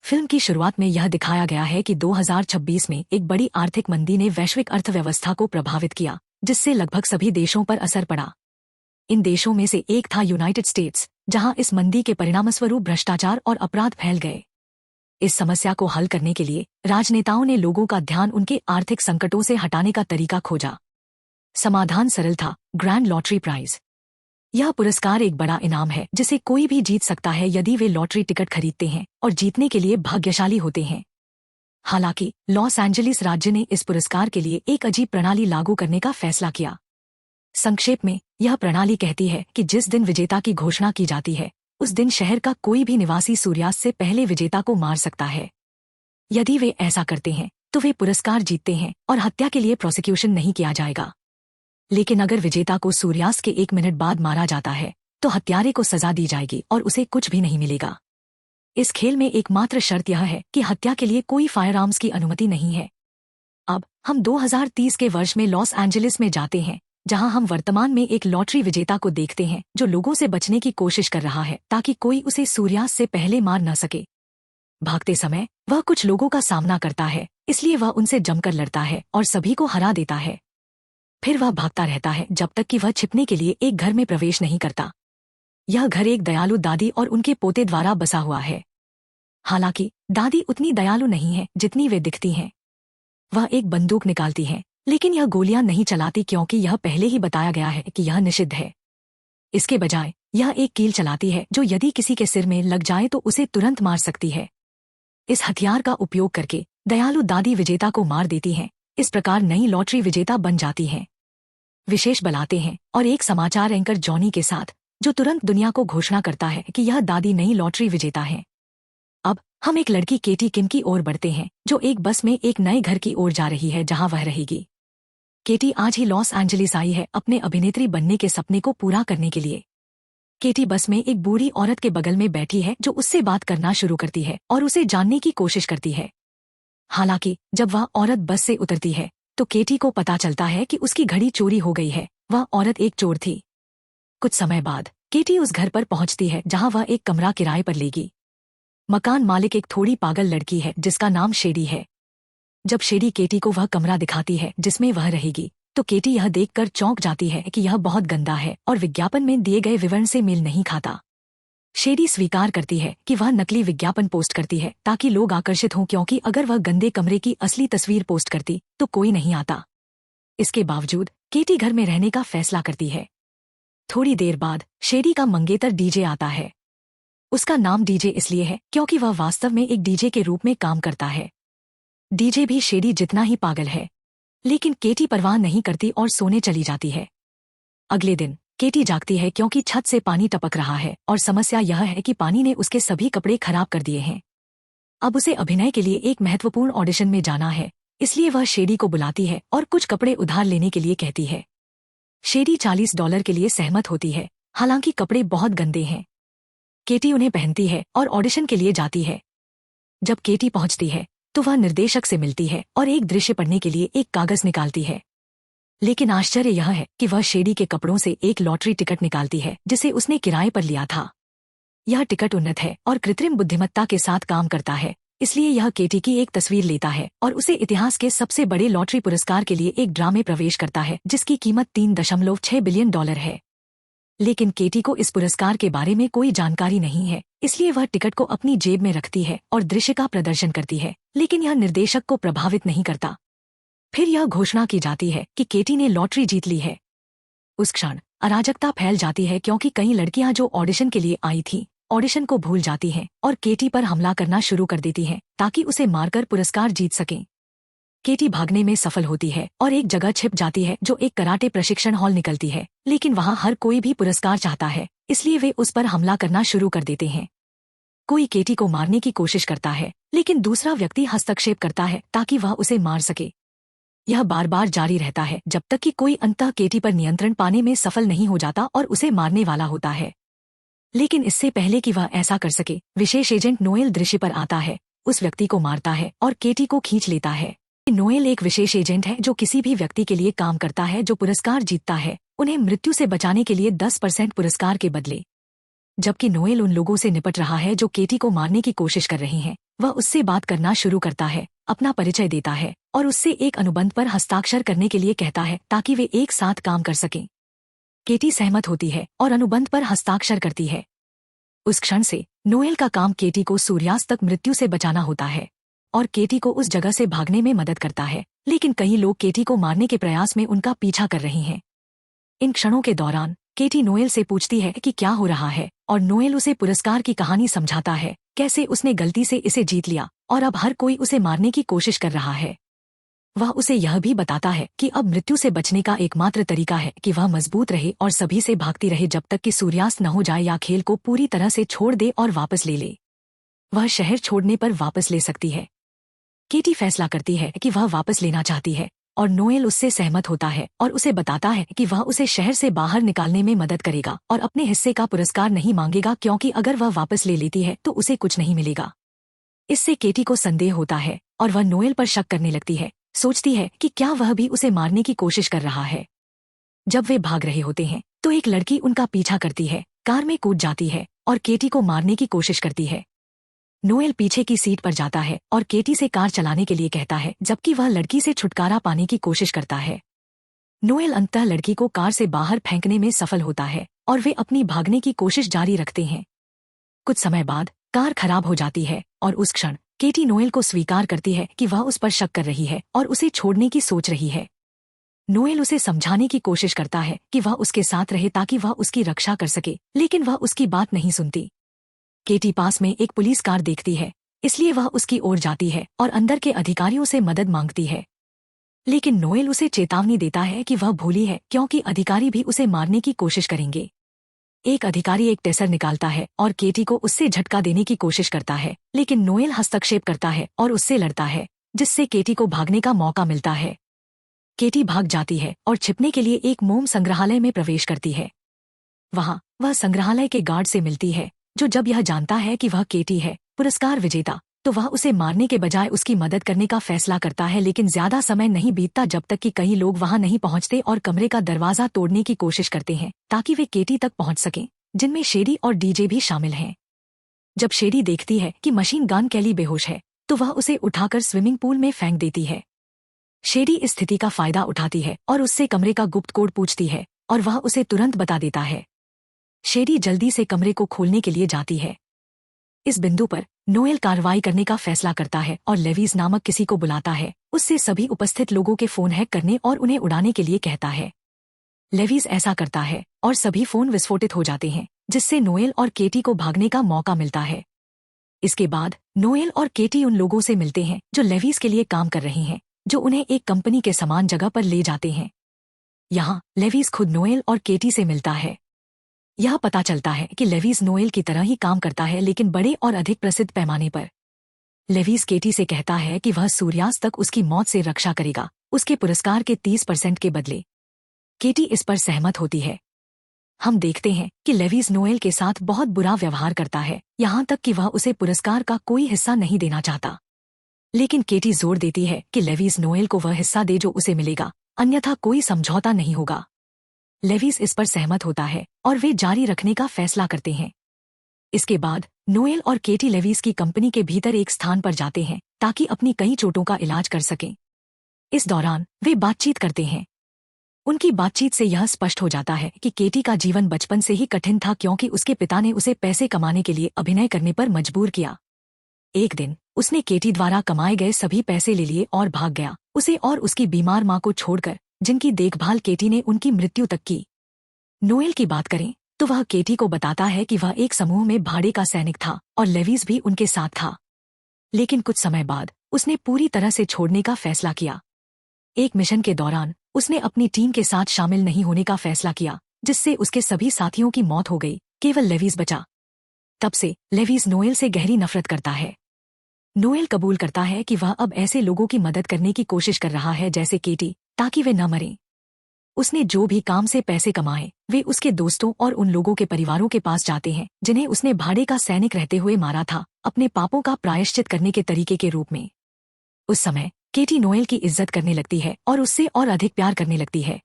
Film की शुरुआत में यह दिखाया गया है कि 2026 में एक बड़ी आर्थिक मंदी ने वैश्विक अर्थव्यवस्था को प्रभावित किया, जिससे लगभग सभी देशों पर असर पड़ा। इन देशों में से एक था यूनाइटेड स्टेट्स, जहां इस मंदी के परिणामस्वरूप भ्रष्टाचार और अपराध फैल गए। इस समस्या को हल करने के लिए राजनेताओं ने लोगों का ध्यान उनके आर्थिक संकटों से हटाने का तरीका खोजा। समाधान सरल था, ग्रैंड लॉटरी प्राइज। यह पुरस्कार एक बड़ा इनाम है जिसे कोई भी जीत सकता है यदि वे लॉटरी टिकट खरीदते हैं और जीतने के लिए भाग्यशाली होते हैं। हालांकि लॉस एंजलिस राज्य ने इस पुरस्कार के लिए एक अजीब प्रणाली लागू करने का फैसला किया। संक्षेप में, यह प्रणाली कहती है कि जिस दिन विजेता की घोषणा की जाती है, उस दिन शहर का कोई भी निवासी सूर्यास्त से पहले विजेता को मार सकता है। यदि वे ऐसा करते हैं तो वे पुरस्कार जीतते हैं और हत्या के लिए प्रोसिक्यूशन नहीं किया जाएगा। लेकिन अगर विजेता को सूर्यास्त के 1 मिनट बाद मारा जाता है तो हत्यारे को सजा दी जाएगी और उसे कुछ भी नहीं मिलेगा। इस खेल में एकमात्र शर्त यह है कि हत्या के लिए कोई फायर आर्म्स की अनुमति नहीं है। अब हम 2030 के वर्ष में लॉस एंजलिस में जाते हैं, जहां हम वर्तमान में एक लॉटरी विजेता को देखते हैं जो लोगों से बचने की कोशिश कर रहा है ताकि कोई उसे सूर्यास्त से पहले मार न सके। भागते समय वह कुछ लोगों का सामना करता है, इसलिए वह उनसे जमकर लड़ता है और सभी को हरा देता है। फिर वह भागता रहता है जब तक कि वह छिपने के लिए एक घर में प्रवेश नहीं करता। यह घर एक दयालु दादी और उनके पोते द्वारा बसा हुआ है। हालांकि दादी उतनी दयालु नहीं है जितनी वे दिखती हैं। वह एक बंदूक निकालती है, लेकिन यह गोलियां नहीं चलाती क्योंकि यह पहले ही बताया गया है कि यह निषिद्ध है। इसके बजाय यह एक कील चलाती है जो यदि किसी के सिर में लग जाए तो उसे तुरंत मार सकती है। इस हथियार का उपयोग करके दयालु दादी विजेता को मार देती हैं। इस प्रकार नई लॉटरी विजेता बन जाती हैं। विशेष बल आते हैं और एक समाचार एंकर जॉनी के साथ, जो तुरंत दुनिया को घोषणा करता है कि यह दादी नई लॉटरी विजेता है। अब हम एक लड़की केटी किम की ओर बढ़ते हैं, जो एक बस में एक नए घर की ओर जा रही है जहां वह रहेगी। केटी आज ही लॉस एंजलिस आई है अपने अभिनेत्री बनने के सपने को पूरा करने के लिए। केटी बस में एक बूढ़ी औरत के बगल में बैठी है जो उससे बात करना शुरू करती है और उसे जानने की कोशिश करती है। हालांकि जब वह औरत बस से उतरती है तो केटी को पता चलता है कि उसकी घड़ी चोरी हो गई है। वह औरत एक चोर थी। कुछ समय बाद केटी उस घर पर पहुंचती है जहां वह एक कमरा किराए पर लेगी। मकान मालिक एक थोड़ी पागल लड़की है जिसका नाम शेडी है। जब शेडी केटी को वह कमरा दिखाती है जिसमें वह रहेगी, तो केटी यह देखकर चौंक जाती है कि यह बहुत गंदा है और विज्ञापन में दिए गए विवरण से मेल नहीं खाता। शेडी स्वीकार करती है कि वह नकली विज्ञापन पोस्ट करती है ताकि लोग आकर्षित हों, क्योंकि अगर वह गंदे कमरे की असली तस्वीर पोस्ट करती तो कोई नहीं आता। इसके बावजूद केटी घर में रहने का फैसला करती है। थोड़ी देर बाद शेडी का मंगेतर डीजे आता है। उसका नाम डीजे इसलिए है क्योंकि वह वास्तव में एक डीजे के रूप में काम करता है। डीजे भी शेडी जितना ही पागल है, लेकिन केटी परवाह नहीं करती और सोने चली जाती है। अगले दिन केटी जागती है क्योंकि छत से पानी टपक रहा है और समस्या यह है कि पानी ने उसके सभी कपड़े खराब कर दिए हैं। अब उसे अभिनय के लिए एक महत्वपूर्ण ऑडिशन में जाना है, इसलिए वह शेडी को बुलाती है और कुछ कपड़े उधार लेने के लिए कहती है। शेडी $40 के लिए सहमत होती है, हालांकि कपड़े बहुत गंदे हैं। केटी उन्हें पहनती है और ऑडिशन के लिए जाती है। जब केटी पहुंचती है तो वह निर्देशक से मिलती है और एक दृश्य पढ़ने के लिए एक कागज निकालती है। लेकिन आश्चर्य यह है कि वह शेडी के कपड़ों से एक लॉटरी टिकट निकालती है जिसे उसने किराए पर लिया था। यह टिकट उन्नत है और कृत्रिम बुद्धिमत्ता के साथ काम करता है, इसलिए यह केटी की एक तस्वीर लेता है और उसे इतिहास के सबसे बड़े लॉटरी पुरस्कार के लिए एक ड्रा में प्रवेश करता है जिसकी कीमत $3.6 बिलियन है। लेकिन केटी को इस पुरस्कार के बारे में कोई जानकारी नहीं है, इसलिए वह टिकट को अपनी जेब में रखती है और दृश्य का प्रदर्शन करती है, लेकिन यह निर्देशक को प्रभावित नहीं करता। फिर यह घोषणा की जाती है कि केटी ने लॉटरी जीत ली है। उस क्षण अराजकता फैल जाती है क्योंकि कई लड़कियां जो ऑडिशन के लिए आई थीं, ऑडिशन को भूल जाती हैं और केटी पर हमला करना शुरू कर देती हैं ताकि उसे मारकर पुरस्कार जीत सकें। केटी भागने में सफल होती है और एक जगह छिप जाती है जो एक कराटे प्रशिक्षण हॉल निकलती है, लेकिन वहां हर कोई भी पुरस्कार चाहता है, इसलिए वे उस पर हमला करना शुरू कर देते हैं। कोई केटी को मारने की कोशिश करता है, लेकिन दूसरा व्यक्ति हस्तक्षेप करता है ताकि वह उसे मार सके। यह बार बार जारी रहता है जब तक कि कोई अंततः केटी पर नियंत्रण पाने में सफल नहीं हो जाता और उसे मारने वाला होता है। लेकिन इससे पहले कि वह ऐसा कर सके, विशेष एजेंट नोएल दृश्य पर आता है, उस व्यक्ति को मारता है और केटी को खींच लेता है। नोएल एक विशेष एजेंट है जो किसी भी व्यक्ति के लिए काम करता है जो पुरस्कार जीतता है, उन्हें मृत्यु से बचाने के लिए 10% पुरस्कार के बदले। जबकि नोएल उन लोगों से निपट रहा है जो केटी को मारने की कोशिश कर रही हैं। वह उससे बात करना शुरू करता है, अपना परिचय देता है और उससे एक अनुबंध पर हस्ताक्षर करने के लिए कहता है ताकि वे एक साथ काम कर सकें। केटी सहमत होती है और अनुबंध पर हस्ताक्षर करती है। उस क्षण से नोएल का काम केटी को सूर्यास्त तक मृत्यु से बचाना होता है और केटी को उस जगह से भागने में मदद करता है, लेकिन कई लोग केटी को मारने के प्रयास में उनका पीछा कर रहे हैं। इन क्षणों के दौरान केटी नोएल से पूछती है कि क्या हो रहा है और नोएल उसे पुरस्कार की कहानी समझाता है, कैसे उसने गलती से इसे जीत लिया और अब हर कोई उसे मारने की कोशिश कर रहा है। वह उसे यह भी बताता है कि अब मृत्यु से बचने का एकमात्र तरीका है कि वह मजबूत रहे और सभी से भागती रहे जब तक कि सूर्यास्त न हो जाए या खेल को पूरी तरह से छोड़ दे और वापस ले ले। वह शहर छोड़ने पर वापस ले सकती है। केटी फैसला करती है कि वह वापस लेना चाहती है और नोएल उससे सहमत होता है और उसे बताता है कि वह उसे शहर से बाहर निकालने में मदद करेगा और अपने हिस्से का पुरस्कार नहीं मांगेगा, क्योंकि अगर वह वापस ले लेती है तो उसे कुछ नहीं मिलेगा। इससे केटी को संदेह होता है और वह नोएल पर शक करने लगती है, सोचती है कि क्या वह भी उसे मारने की कोशिश कर रहा है। जब वे भाग रहे होते हैं तो एक लड़की उनका पीछा करती है, कार में कूद जाती है और केटी को मारने की कोशिश करती है। नोएल पीछे की सीट पर जाता है और केटी से कार चलाने के लिए कहता है, जबकि वह लड़की से छुटकारा पाने की कोशिश करता है। नोएल अंततः लड़की को कार से बाहर फेंकने में सफल होता है और वे अपनी भागने की कोशिश जारी रखते हैं। कुछ समय बाद कार खराब हो जाती है और उस क्षण केटी नोएल को स्वीकार करती है कि वह उस पर शक कर रही है और उसे छोड़ने की सोच रही है। नोएल उसे समझाने की कोशिश करता है कि वह उसके साथ रहे ताकि वह उसकी रक्षा कर सके, लेकिन वह उसकी बात नहीं सुनती। केटी पास में एक पुलिस कार देखती है, इसलिए वह उसकी ओर जाती है और अंदर के अधिकारियों से मदद मांगती है। लेकिन नोएल उसे चेतावनी देता है कि वह भूली है, क्योंकि अधिकारी भी उसे मारने की कोशिश करेंगे। एक अधिकारी एक टेसर निकालता है और केटी को उससे झटका देने की कोशिश करता है, लेकिन नोएल हस्तक्षेप करता है और उससे लड़ता है, जिससे केटी को भागने का मौका मिलता है। केटी भाग जाती है और छिपने के लिए एक मोम संग्रहालय में प्रवेश करती है। वहां वह संग्रहालय के गार्ड से मिलती है, जो जब यह जानता है कि वह केटी है, पुरस्कार विजेता, तो वह उसे मारने के बजाय उसकी मदद करने का फैसला करता है। लेकिन ज्यादा समय नहीं बीतता जब तक कि कई लोग वहां नहीं पहुंचते और कमरे का दरवाजा तोड़ने की कोशिश करते हैं ताकि वे केटी तक पहुंच सकें, जिनमें शेरी और डीजे भी शामिल हैं। जब शेरी देखती है कि मशीन गन कैली बेहोश है, तो वह उसे उठाकर स्विमिंग पूल में फेंक देती है। शेरी इस स्थिति का फायदा उठाती है और उससे कमरे का गुप्त कोड पूछती है और वह उसे तुरंत बता देता है। शेरी जल्दी से कमरे को खोलने के लिए जाती है। इस बिंदु पर नोएल कार्रवाई करने का फैसला करता है और लेविस नामक किसी को बुलाता है, उससे सभी उपस्थित लोगों के फोन हैक करने और उन्हें उड़ाने के लिए कहता है। लेविस ऐसा करता है और सभी फोन विस्फोटित हो जाते हैं, जिससे नोएल और केटी को भागने का मौका मिलता है। इसके बाद नोएल और केटी उन लोगों से मिलते हैं जो लेविस के लिए काम कर रहे हैं, जो उन्हें एक कंपनी के समान जगह पर ले जाते हैं। यहाँ लेविस खुद नोएल और केटी से मिलता है। यह पता चलता है कि लेविस नोएल की तरह ही काम करता है, लेकिन बड़े और अधिक प्रसिद्ध पैमाने पर। लेविस केटी से कहता है कि वह सूर्यास्त तक उसकी मौत से रक्षा करेगा, उसके पुरस्कार के 30% के बदले। केटी इस पर सहमत होती है। हम देखते हैं कि लेविस नोएल के साथ बहुत बुरा व्यवहार करता है, यहाँ तक कि वह उसे पुरस्कार का कोई हिस्सा नहीं देना चाहता। लेकिन केटी जोर देती है कि लेविस नोएल को वह हिस्सा दे जो उसे मिलेगा, अन्यथा कोई समझौता नहीं होगा। लेविस इस पर सहमत होता है और वे जारी रखने का फैसला करते हैं। इसके बाद नोएल और केटी लेविस की कंपनी के भीतर एक स्थान पर जाते हैं ताकि अपनी कई चोटों का इलाज कर सकें। इस दौरान वे बातचीत करते हैं। उनकी बातचीत से यह स्पष्ट हो जाता है कि केटी का जीवन बचपन से ही कठिन था, क्योंकि उसके पिता ने उसे पैसे कमाने के लिए अभिनय करने पर मजबूर किया। एक दिन उसने केटी द्वारा कमाए गए सभी पैसे ले लिए और भाग गया, उसे और उसकी बीमार मां को छोड़कर, जिनकी देखभाल केटी ने उनकी मृत्यु तक की। नोएल की बात करें तो वह केटी को बताता है कि वह एक समूह में भाड़े का सैनिक था और लेविस भी उनके साथ था। लेकिन कुछ समय बाद उसने पूरी तरह से छोड़ने का फैसला किया। एक मिशन के दौरान उसने अपनी टीम के साथ शामिल नहीं होने का फैसला किया, जिससे उसके सभी साथियों की मौत हो गई, केवल लेविस बचा। तब से लेविस नोएल से गहरी नफरत करता है। नोएल कबूल करता है कि वह अब ऐसे लोगों की मदद करने की कोशिश कर रहा है जैसे केटी, ताकि वे न मरें। उसने जो भी काम से पैसे कमाए वे उसके दोस्तों और उन लोगों के परिवारों के पास जाते हैं जिन्हें उसने भाड़े का सैनिक रहते हुए मारा था, अपने पापों का प्रायश्चित करने के तरीके के रूप में। उस समय केटी नोएल की इज्जत करने लगती है और उससे और अधिक प्यार करने लगती है।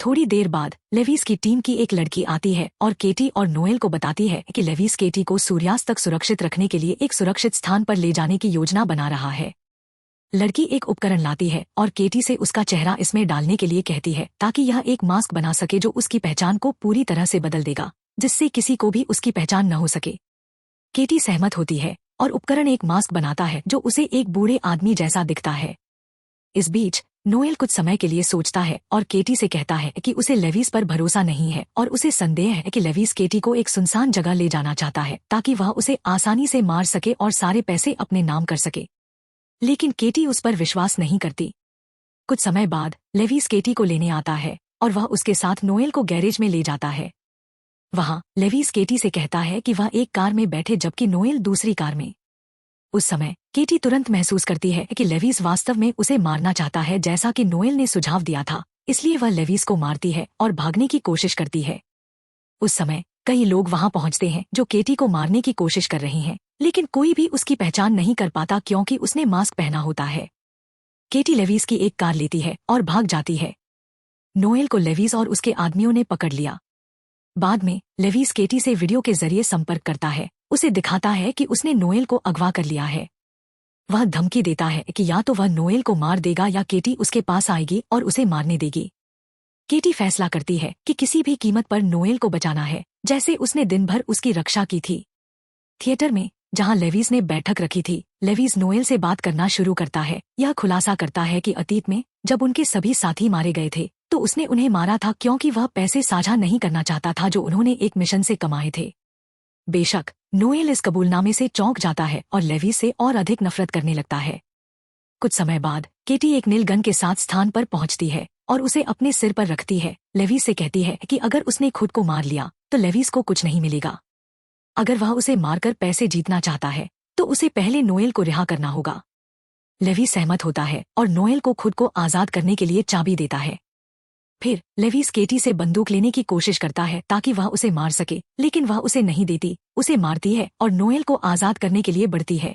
थोड़ी देर बाद लेविस की टीम की एक लड़की आती है और केटी और नोएल को बताती है कि लेविस केटी को सूर्यास्त तक सुरक्षित रखने के लिए एक सुरक्षित स्थान पर ले जाने की योजना बना रहा है। लड़की एक उपकरण लाती है और केटी से उसका चेहरा इसमें डालने के लिए कहती है ताकि यह एक मास्क बना सके जो उसकी पहचान को पूरी तरह से बदल देगा, जिससे किसी को भी उसकी पहचान न हो सके। केटी सहमत होती है और उपकरण एक मास्क बनाता है जो उसे एक बूढ़े आदमी जैसा दिखता है। इस बीच नोएल कुछ समय के लिए सोचता है और केटी से कहता है कि उसे लेविस पर भरोसा नहीं है और उसे संदेह है कि लेविस केटी को एक सुनसान जगह ले जाना चाहता है ताकि वह उसे आसानी से मार सके और सारे पैसे अपने नाम कर सके। लेकिन केटी उस पर विश्वास नहीं करती। कुछ समय बाद लेविस केटी को लेने आता है और वह उसके साथ नोएल को गैरेज में ले जाता है। वहां लेविस केटी से कहता है कि वह एक कार में बैठे जबकि नोएल दूसरी कार में। उस समय केटी तुरंत महसूस करती है कि लेविस वास्तव में उसे मारना चाहता है जैसा कि नोएल ने सुझाव दिया था, इसलिए वह लेविस को मारती है और भागने की कोशिश करती है। उस समय कई लोग वहां पहुंचते हैं जो केटी को मारने की कोशिश कर रहे हैं, लेकिन कोई भी उसकी पहचान नहीं कर पाता क्योंकि उसने मास्क पहना होता है। केटी लेविस की एक कार लेती है और भाग जाती है। नोएल को लेविस और उसके आदमियों ने पकड़ लिया। बाद में लेविस केटी से वीडियो के जरिए संपर्क करता है, उसे दिखाता है कि उसने नोएल को अगवा कर लिया है। वह धमकी देता है कि या तो वह नोएल को मार देगा या केटी उसके पास आएगी और उसे मारने देगी। केटी फैसला करती है कि किसी भी कीमत पर नोएल को बचाना है, जैसे उसने दिन भर उसकी रक्षा की थी। थिएटर में जहां लेविस ने बैठक रखी थी, लेविस नोएल से बात करना शुरू करता है। यह खुलासा करता है कि अतीत में जब उनके सभी साथी मारे गए थे तो उसने उन्हें मारा था क्योंकि वह पैसे साझा नहीं करना चाहता था जो उन्होंने एक मिशन से कमाए थे। बेशक नोएल इस कबूलनामे से चौंक जाता है और लेविस से और अधिक नफरत करने लगता है। कुछ समय बाद केटी एक नील गन के साथ स्थान पर पहुंचती है और उसे अपने सिर पर रखती है। लेविस से कहती है कि अगर उसने खुद को मार लिया तो लेविस को कुछ नहीं मिलेगा। अगर वह उसे मारकर पैसे जीतना चाहता है तो उसे पहले नोएल को रिहा करना होगा। लेविस सहमत होता है और नोएल को खुद को आजाद करने के लिए चाबी देता है। फिर लेविस केटी से बंदूक लेने की कोशिश करता है ताकि वह उसे मार सके, लेकिन वह उसे नहीं देती, उसे मारती है और नोएल को आजाद करने के लिए बढ़ती है।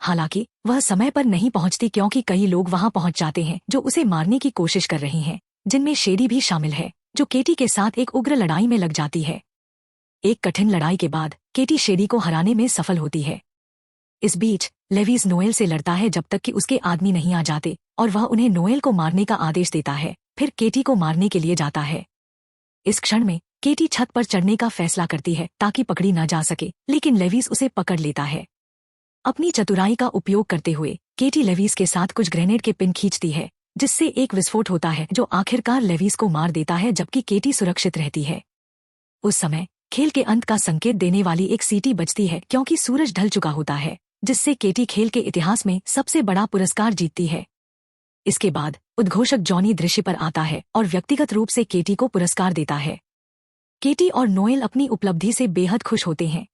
हालांकि वह समय पर नहीं पहुंचती क्योंकि कई लोग वहां पहुंच जाते हैं जो उसे मारने की कोशिश कर रहे हैं, जिनमें शेडी भी शामिल है जो केटी के साथ एक उग्र लड़ाई में लग जाती है। एक कठिन लड़ाई के बाद केटी शेडी को हराने में सफल होती है। इस बीच लेविस नोएल से लड़ता है जब तक कि उसके आदमी नहीं आ जाते और वह उन्हें नोएल को मारने का आदेश देता है, फिर केटी को मारने के लिए जाता है। इस क्षण में केटी छत पर चढ़ने का फैसला करती है ताकि पकड़ी न जा सके, लेकिन लेविस उसे पकड़ लेता है। अपनी चतुराई का उपयोग करते हुए केटी लेविस के साथ कुछ ग्रेनेड के पिन खींचती है, जिससे एक विस्फोट होता है जो आखिरकार लेविस को मार देता है जबकि केटी सुरक्षित रहती है। उस समय खेल के अंत का संकेत देने वाली एक सीटी बजती है क्योंकि सूरज ढल चुका होता है, जिससे केटी खेल के इतिहास में सबसे बड़ा पुरस्कार जीतती है। इसके बाद उद्घोषक जॉनी दृश्य पर आता है और व्यक्तिगत रूप से केटी को पुरस्कार देता है। केटी और नोएल अपनी उपलब्धि से बेहद खुश होते हैं।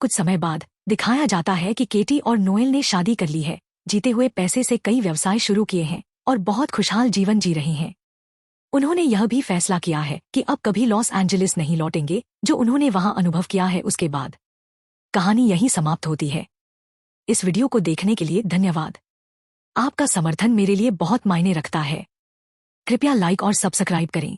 कुछ समय बाद दिखाया जाता है कि केटी और नोएल ने शादी कर ली है, जीते हुए पैसे से कई व्यवसाय शुरू किए हैं और बहुत खुशहाल जीवन जी रहे हैं। उन्होंने यह भी फैसला किया है कि अब कभी लॉस एंजलिस नहीं लौटेंगे, जो उन्होंने वहां अनुभव किया है। उसके बाद कहानी यहीं समाप्त होती है। इस वीडियो को देखने के लिए धन्यवाद। आपका समर्थन मेरे लिए बहुत मायने रखता है। कृपया लाइक और सब्सक्राइब करें।